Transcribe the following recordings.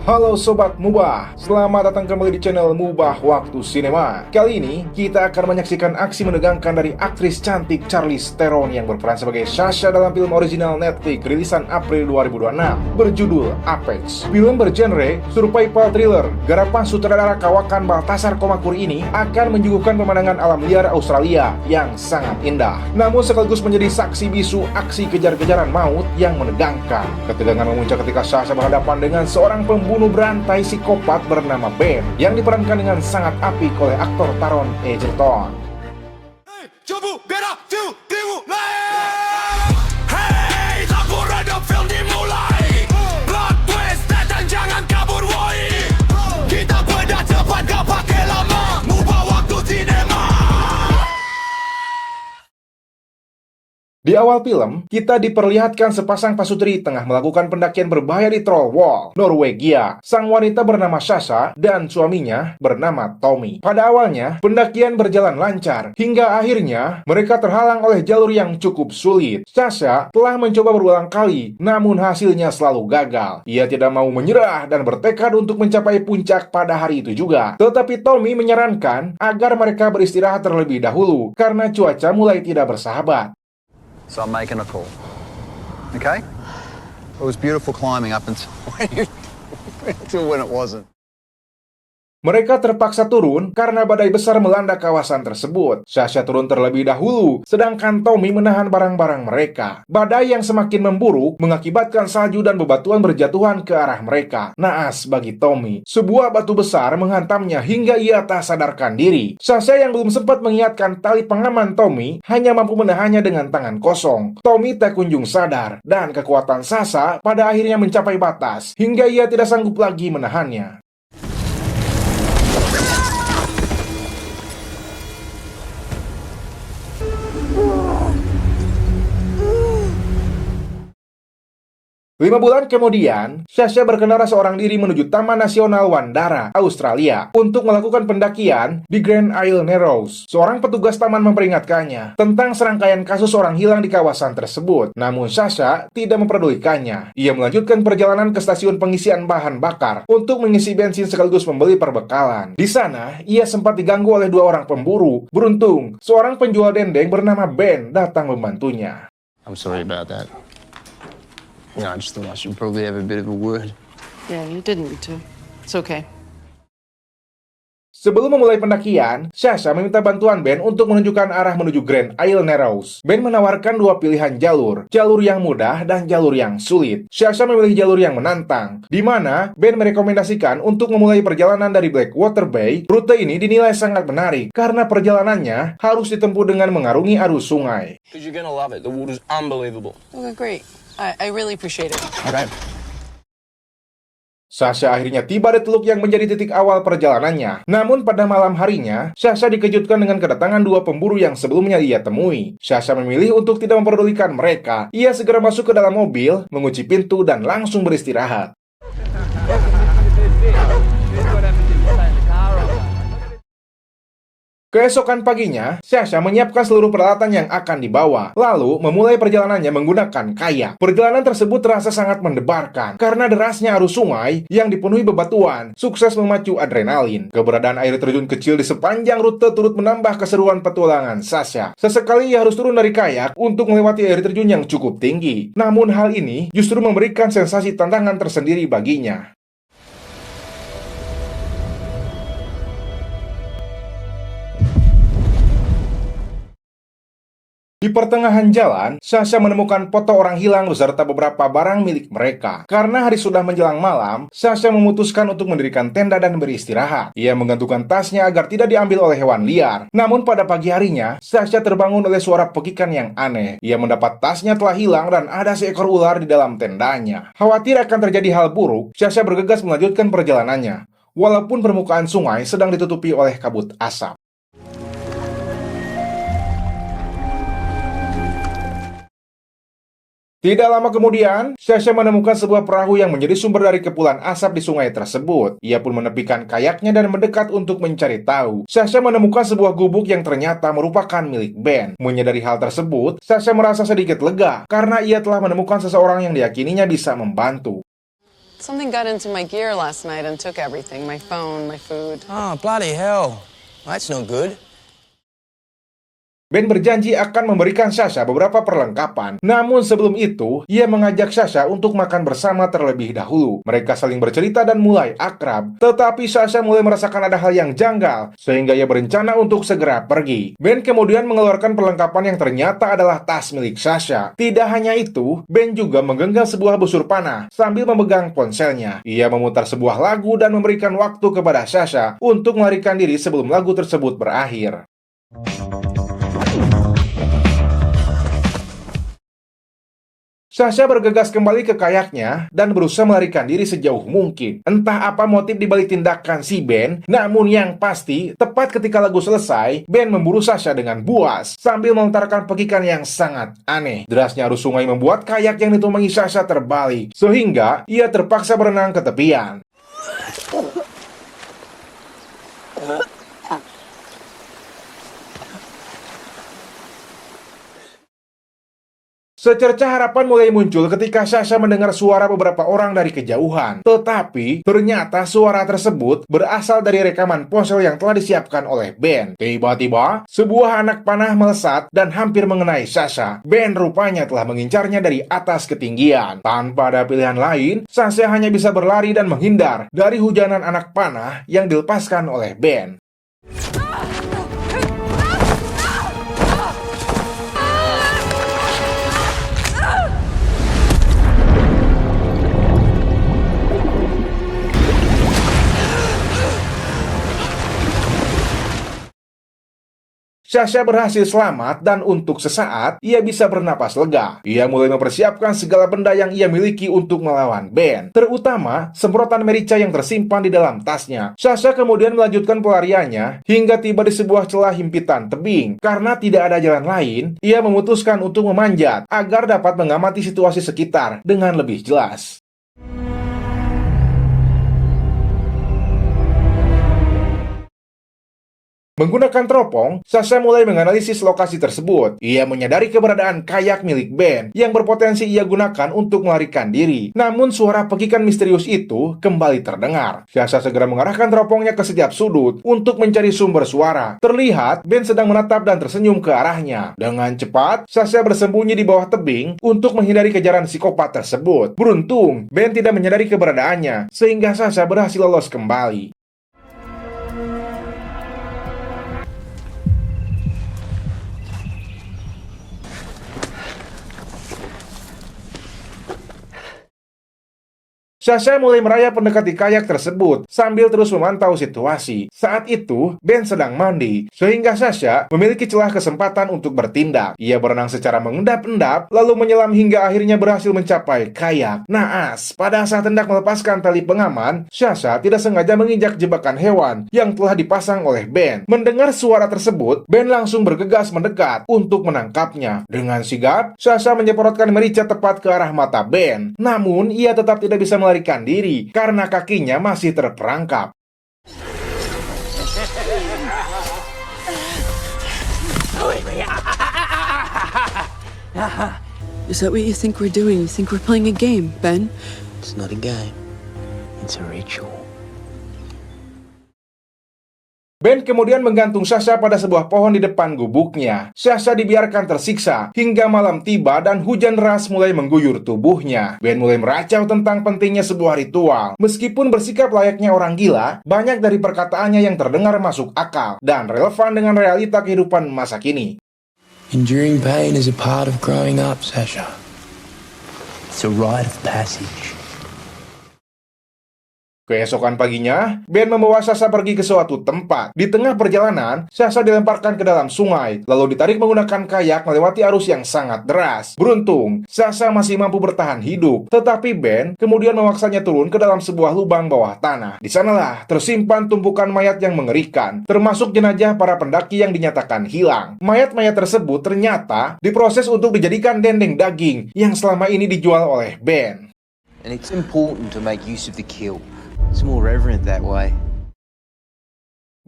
Halo Sobat Mubah, selamat datang kembali di channel Mubah Waktu Sinema. Kali ini kita akan menyaksikan aksi menegangkan dari aktris cantik Charlize Theron yang berperan sebagai Sasha dalam film original Netflix rilisan April 2026 berjudul Apex. Film bergenre survival thriller garapan sutradara kawakan Baltasar Komakuri ini akan menyuguhkan pemandangan alam liar Australia yang sangat indah, namun sekaligus menjadi saksi bisu aksi kejar-kejaran maut yang menegangkan. Ketegangan memuncak ketika Sasha berhadapan dengan seorang pembunuh berantai psikopat bernama Ben yang diperankan dengan sangat apik oleh aktor Taron Egerton. Coba beda tu dimulai. Hey, laporan film dimulai. Plot twist datang jangan kabur woi. Kita bedah cepat gak pakai lama. Mubah waktu sinema. Di awal film, kita diperlihatkan sepasang pasutri tengah melakukan pendakian berbahaya di Troll Wall, Norwegia. Sang wanita bernama Sasha dan suaminya bernama Tommy. Pada awalnya, pendakian berjalan lancar, hingga akhirnya mereka terhalang oleh jalur yang cukup sulit. Sasha telah mencoba berulang kali, namun hasilnya selalu gagal. Ia tidak mau menyerah dan bertekad untuk mencapai puncak pada hari itu juga. Tetapi Tommy menyarankan agar mereka beristirahat terlebih dahulu, karena cuaca mulai tidak bersahabat. So I'm making a call. Okay? It was beautiful climbing up until when it wasn't. Mereka terpaksa turun karena badai besar melanda kawasan tersebut. Sasha turun terlebih dahulu, sedangkan Tommy menahan barang-barang mereka. Badai yang semakin memburuk mengakibatkan salju dan bebatuan berjatuhan ke arah mereka. Naas bagi Tommy, sebuah batu besar menghantamnya hingga ia tak sadarkan diri. Sasha yang belum sempat mengiatkan tali pengaman Tommy hanya mampu menahannya dengan tangan kosong. Tommy tak kunjung sadar, dan kekuatan Sasha pada akhirnya mencapai batas hingga ia tidak sanggup lagi menahannya. Lima bulan kemudian, Sasha berkendara seorang diri menuju Taman Nasional Wandara, Australia, untuk melakukan pendakian di Grand Isle Narrows. Seorang petugas taman memperingatkannya tentang serangkaian kasus orang hilang di kawasan tersebut. Namun Sasha tidak memperdulikannya. Ia melanjutkan perjalanan ke stasiun pengisian bahan bakar untuk mengisi bensin sekaligus membeli perbekalan. Di sana, ia sempat diganggu oleh dua orang pemburu. Beruntung, seorang penjual dendeng bernama Ben datang membantunya. I'm sorry about that. I just thought I should probably have a bit of a word. Yeah, you didn't need to. It's okay. Sebelum memulai pendakian, Sasha meminta bantuan Ben untuk menunjukkan arah menuju Grand Isle Narrows. Ben menawarkan dua pilihan jalur yang mudah dan jalur yang sulit. Sasha memilih jalur yang menantang, di mana Ben merekomendasikan untuk memulai perjalanan dari Blackwater Bay. Rute ini dinilai sangat menarik karena perjalanannya harus ditempuh dengan mengarungi arus sungai. Because you're gonna love it. The water's unbelievable. Okay, great. I really appreciate it. Okay. Sasha akhirnya tiba di teluk yang menjadi titik awal perjalanannya. Namun pada malam harinya, Sasha dikejutkan dengan kedatangan dua pemburu yang sebelumnya ia temui. Sasha memilih untuk tidak memperdulikan mereka. Ia segera masuk ke dalam mobil, mengunci pintu dan langsung beristirahat. Keesokan paginya, Sasha menyiapkan seluruh peralatan yang akan dibawa, lalu memulai perjalanannya menggunakan kayak. Perjalanan tersebut terasa sangat mendebarkan, karena derasnya arus sungai yang dipenuhi bebatuan, sukses memacu adrenalin. Keberadaan air terjun kecil di sepanjang rute turut menambah keseruan petualangan Sasha. Sesekali ia harus turun dari kayak untuk melewati air terjun yang cukup tinggi. Namun hal ini justru memberikan sensasi tantangan tersendiri baginya. Di pertengahan jalan, Sasha menemukan foto orang hilang beserta beberapa barang milik mereka. Karena hari sudah menjelang malam, Sasha memutuskan untuk mendirikan tenda dan beristirahat. Ia menggantungkan tasnya agar tidak diambil oleh hewan liar. Namun pada pagi harinya, Sasha terbangun oleh suara pekikan yang aneh. Ia mendapat tasnya telah hilang dan ada seekor ular di dalam tendanya. Khawatir akan terjadi hal buruk, Sasha bergegas melanjutkan perjalanannya, walaupun permukaan sungai sedang ditutupi oleh kabut asap. Tidak lama kemudian, Sasha menemukan sebuah perahu yang menjadi sumber dari kepulan asap di sungai tersebut. Ia pun menepikan kayaknya dan mendekat untuk mencari tahu. Sasha menemukan sebuah gubuk yang ternyata merupakan milik Ben. Menyadari hal tersebut, Sasha merasa sedikit lega karena ia telah menemukan seseorang yang diyakininya bisa membantu. Something got into my gear last night and took everything. My phone, my food. Oh, bloody hell. That's no good. Ben berjanji akan memberikan Sasha beberapa perlengkapan. Namun sebelum itu, ia mengajak Sasha untuk makan bersama terlebih dahulu. Mereka saling bercerita dan mulai akrab. Tetapi Sasha mulai merasakan ada hal yang janggal, sehingga ia berencana untuk segera pergi. Ben kemudian mengeluarkan perlengkapan yang ternyata adalah tas milik Sasha. Tidak hanya itu, Ben juga menggenggam sebuah busur panah sambil memegang ponselnya. Ia memutar sebuah lagu dan memberikan waktu kepada Sasha untuk melarikan diri sebelum lagu tersebut berakhir. Sasha bergegas kembali ke kayaknya dan berusaha melarikan diri sejauh mungkin. Entah apa motif dibalik tindakan si Ben, namun yang pasti, tepat ketika lagu selesai, Ben memburu Sasha dengan buas sambil melontarkan pekikan yang sangat aneh. Derasnya arus sungai membuat kayak yang ditumpangi Sasha terbalik, sehingga ia terpaksa berenang ke tepian. Secerca harapan mulai muncul ketika Sasha mendengar suara beberapa orang dari kejauhan. Tetapi, ternyata suara tersebut berasal dari rekaman ponsel yang telah disiapkan oleh Ben. Tiba-tiba, sebuah anak panah melesat dan hampir mengenai Sasha. Ben rupanya telah mengincarnya dari atas ketinggian. Tanpa ada pilihan lain, Sasha hanya bisa berlari dan menghindar dari hujanan anak panah yang dilepaskan oleh Ben. Sasha berhasil selamat dan untuk sesaat ia bisa bernapas lega. Ia mulai mempersiapkan segala benda yang ia miliki untuk melawan Ben, terutama semprotan merica yang tersimpan di dalam tasnya. Sasha kemudian melanjutkan pelariannya hingga tiba di sebuah celah himpitan tebing. Karena tidak ada jalan lain, ia memutuskan untuk memanjat agar dapat mengamati situasi sekitar dengan lebih jelas. Menggunakan teropong, Sasha mulai menganalisis lokasi tersebut. Ia menyadari keberadaan kayak milik Ben yang berpotensi ia gunakan untuk melarikan diri. Namun suara pekikan misterius itu kembali terdengar. Sasha segera mengarahkan teropongnya ke setiap sudut untuk mencari sumber suara. Terlihat Ben sedang menatap dan tersenyum ke arahnya. Dengan cepat, Sasha bersembunyi di bawah tebing untuk menghindari kejaran psikopat tersebut. Beruntung, Ben tidak menyadari keberadaannya, sehingga Sasha berhasil lolos kembali. Sasha mulai merayap mendekati kayak tersebut sambil terus memantau situasi. Saat itu, Ben sedang mandi, sehingga Sasha memiliki celah kesempatan untuk bertindak. Ia berenang secara mengendap-endap, lalu menyelam hingga akhirnya berhasil mencapai kayak. Naas, pada saat hendak melepaskan tali pengaman, Sasha tidak sengaja menginjak jebakan hewan yang telah dipasang oleh Ben. Mendengar suara tersebut, Ben langsung bergegas mendekat untuk menangkapnya. Dengan sigap, Sasha menyemprotkan merica tepat ke arah mata Ben. Namun, ia tetap tidak bisa melarikan diri karena kakinya masih terperangkap. Is that what you think we're doing? You think we're playing a game, Ben? It's not a game. It's a ritual. Ben kemudian menggantung Sasha pada sebuah pohon di depan gubuknya. Sasha dibiarkan tersiksa hingga malam tiba dan hujan deras mulai mengguyur tubuhnya. Ben mulai meracau tentang pentingnya sebuah ritual. Meskipun bersikap layaknya orang gila, banyak dari perkataannya yang terdengar masuk akal dan relevan dengan realita kehidupan masa kini. Enduring pain is a part of growing up, Sasha. It's a rite of passage. Keesokan paginya, Ben membawa Sasha pergi ke suatu tempat. Di tengah perjalanan, Sasha dilemparkan ke dalam sungai, lalu ditarik menggunakan kayak melewati arus yang sangat deras. Beruntung, Sasha masih mampu bertahan hidup, tetapi Ben kemudian memaksanya turun ke dalam sebuah lubang bawah tanah. Di sanalah tersimpan tumpukan mayat yang mengerikan, termasuk jenazah para pendaki yang dinyatakan hilang. Mayat-mayat tersebut ternyata diproses untuk dijadikan dendeng daging yang selama ini dijual oleh Ben. And it's important to make use of the kill. It's more reverent that way.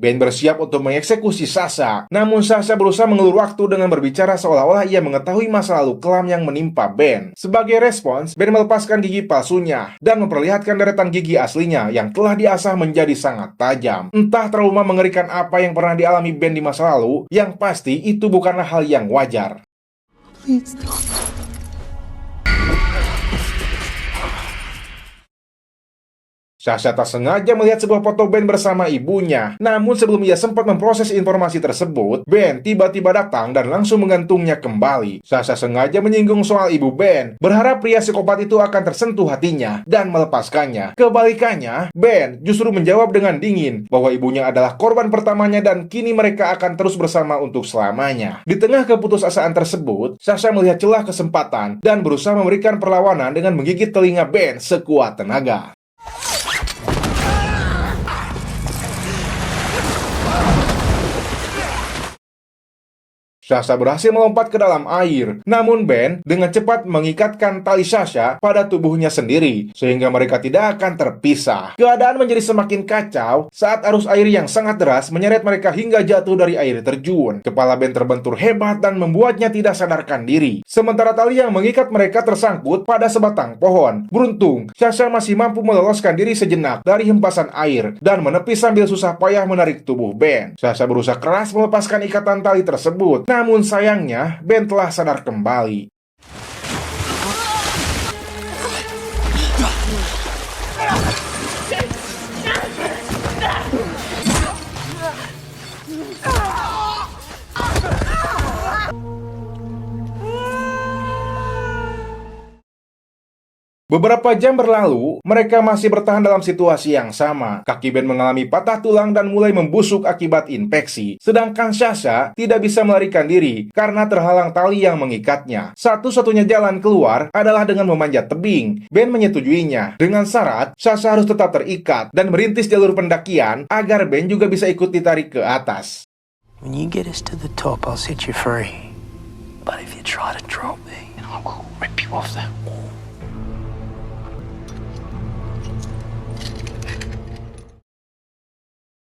Ben bersiap untuk mengeksekusi Sasha. Namun Sasha berusaha mengulur waktu dengan berbicara seolah-olah ia mengetahui masa lalu kelam yang menimpa Ben. Sebagai respons, Ben melepaskan gigi palsunya dan memperlihatkan deretan gigi aslinya yang telah diasah menjadi sangat tajam. Entah trauma mengerikan apa yang pernah dialami Ben di masa lalu, yang pasti itu bukanlah hal yang wajar. Please don't. Sasha tak sengaja melihat sebuah foto Ben bersama ibunya. Namun sebelum ia sempat memproses informasi tersebut, Ben tiba-tiba datang dan langsung menggantungnya kembali. Sasha sengaja menyinggung soal ibu Ben, berharap pria psikopat itu akan tersentuh hatinya dan melepaskannya. Kebalikannya, Ben justru menjawab dengan dingin bahwa ibunya adalah korban pertamanya dan kini mereka akan terus bersama untuk selamanya. Di tengah keputusasaan tersebut, Sasha melihat celah kesempatan dan berusaha memberikan perlawanan dengan menggigit telinga Ben sekuat tenaga. Sasha berhasil melompat ke dalam air. Namun Ben dengan cepat mengikatkan tali Sasha pada tubuhnya sendiri, sehingga mereka tidak akan terpisah. Keadaan menjadi semakin kacau saat arus air yang sangat deras menyeret mereka hingga jatuh dari air terjun. Kepala Ben terbentur hebat dan membuatnya tidak sadarkan diri. Sementara tali yang mengikat mereka tersangkut pada sebatang pohon. Beruntung, Sasha masih mampu meloloskan diri sejenak dari hempasan air dan menepis sambil susah payah menarik tubuh Ben. Sasha berusaha keras melepaskan ikatan tali tersebut. Namun sayangnya, Ben telah sadar kembali. Beberapa jam berlalu, mereka masih bertahan dalam situasi yang sama. Kaki Ben mengalami patah tulang dan mulai membusuk akibat infeksi. Sedangkan Sasha tidak bisa melarikan diri karena terhalang tali yang mengikatnya. Satu-satunya jalan keluar adalah dengan memanjat tebing. Ben menyetujuinya dengan syarat Sasha harus tetap terikat dan merintis jalur pendakian agar Ben juga bisa ikut ditarik ke atas. When you get us to the top, I'll set you free. But if you try to drop me, I will rip you off that wall.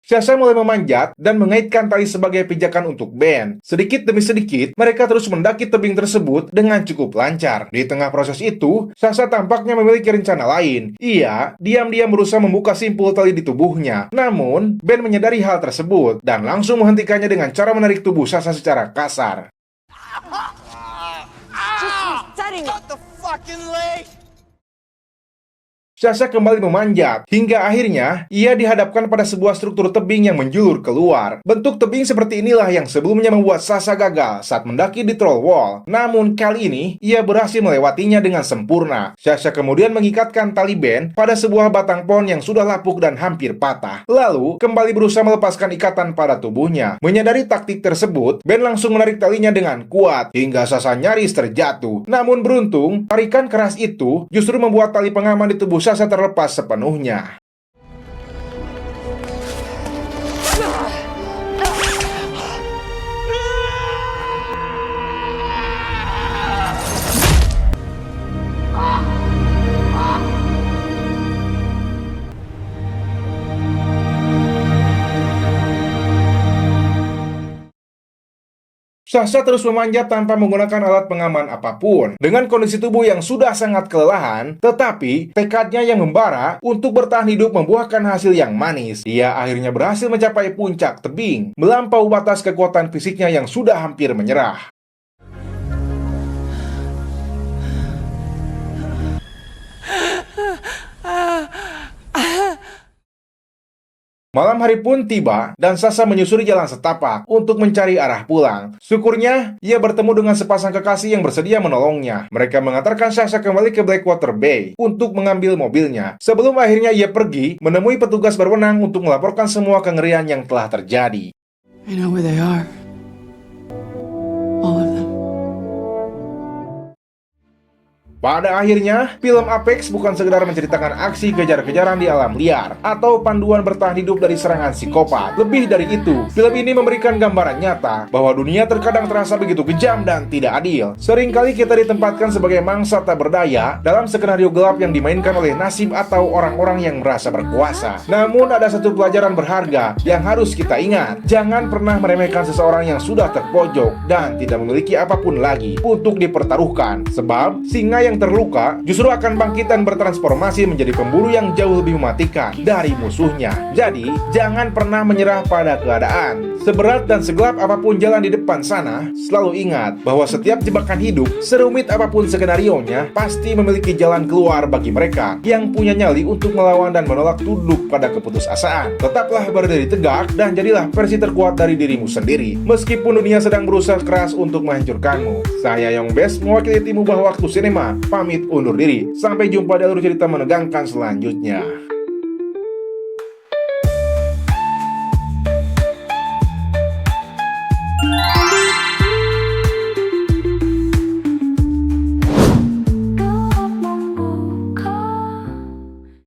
Sasha mulai memanjat dan mengaitkan tali sebagai pijakan untuk Ben. Sedikit demi sedikit, mereka terus mendaki tebing tersebut dengan cukup lancar. Di tengah proses itu, Sasha tampaknya memiliki rencana lain. Ia diam-diam berusaha membuka simpul tali di tubuhnya. Namun, Ben menyadari hal tersebut dan langsung menghentikannya dengan cara menarik tubuh Sasha secara kasar. Sasha kembali memanjat, hingga akhirnya ia dihadapkan pada sebuah struktur tebing yang menjulur keluar. Bentuk tebing seperti inilah yang sebelumnya membuat Sasha gagal saat mendaki di Troll Wall. Namun kali ini, ia berhasil melewatinya dengan sempurna. Sasha kemudian mengikatkan tali Ben pada sebuah batang pohon yang sudah lapuk dan hampir patah. Lalu, kembali berusaha melepaskan ikatan pada tubuhnya. Menyadari taktik tersebut, Ben langsung menarik talinya dengan kuat, hingga Sasha nyaris terjatuh. Namun beruntung, tarikan keras itu justru membuat tali pengaman di tubuh Sasha terlepas sepenuhnya. Sasha terus memanjat tanpa menggunakan alat pengaman apapun. Dengan kondisi tubuh yang sudah sangat kelelahan, tetapi tekadnya yang membara untuk bertahan hidup membuahkan hasil yang manis. Ia akhirnya berhasil mencapai puncak tebing, melampaui batas kekuatan fisiknya yang sudah hampir menyerah. Malam hari pun tiba, dan Sasha menyusuri jalan setapak untuk mencari arah pulang. Syukurnya, ia bertemu dengan sepasang kekasih yang bersedia menolongnya. Mereka mengantarkan Sasha kembali ke Blackwater Bay untuk mengambil mobilnya. Sebelum akhirnya ia pergi, menemui petugas berwenang untuk melaporkan semua kengerian yang telah terjadi. I know where they are. All of them. Pada akhirnya, film Apex bukan sekedar menceritakan aksi kejar-kejaran di alam liar atau panduan bertahan hidup dari serangan psikopat. Lebih dari itu, film ini memberikan gambaran nyata bahwa dunia terkadang terasa begitu kejam dan tidak adil. Seringkali kita ditempatkan sebagai mangsa tak berdaya dalam skenario gelap yang dimainkan oleh nasib atau orang-orang yang merasa berkuasa. Namun ada satu pelajaran berharga yang harus kita ingat. Jangan pernah meremehkan seseorang yang sudah terpojok dan tidak memiliki apapun lagi untuk dipertaruhkan. Sebab, singa yang terluka justru akan bangkit dan bertransformasi menjadi pemburu yang jauh lebih mematikan dari musuhnya. Jadi, jangan pernah menyerah pada keadaan. Seberat dan segelap apapun jalan di depan sana, selalu ingat bahwa setiap jebakan hidup, serumit apapun skenarionya, pasti memiliki jalan keluar bagi mereka yang punya nyali untuk melawan dan menolak tunduk pada keputusasaan. Tetaplah berdiri tegak dan jadilah versi terkuat dari dirimu sendiri, meskipun dunia sedang berusaha keras untuk menghancurkanmu. Saya Yong Best, mewakili tim Mubah Waktu Sinema, pamit undur diri. Sampai jumpa di alur cerita menegangkan selanjutnya.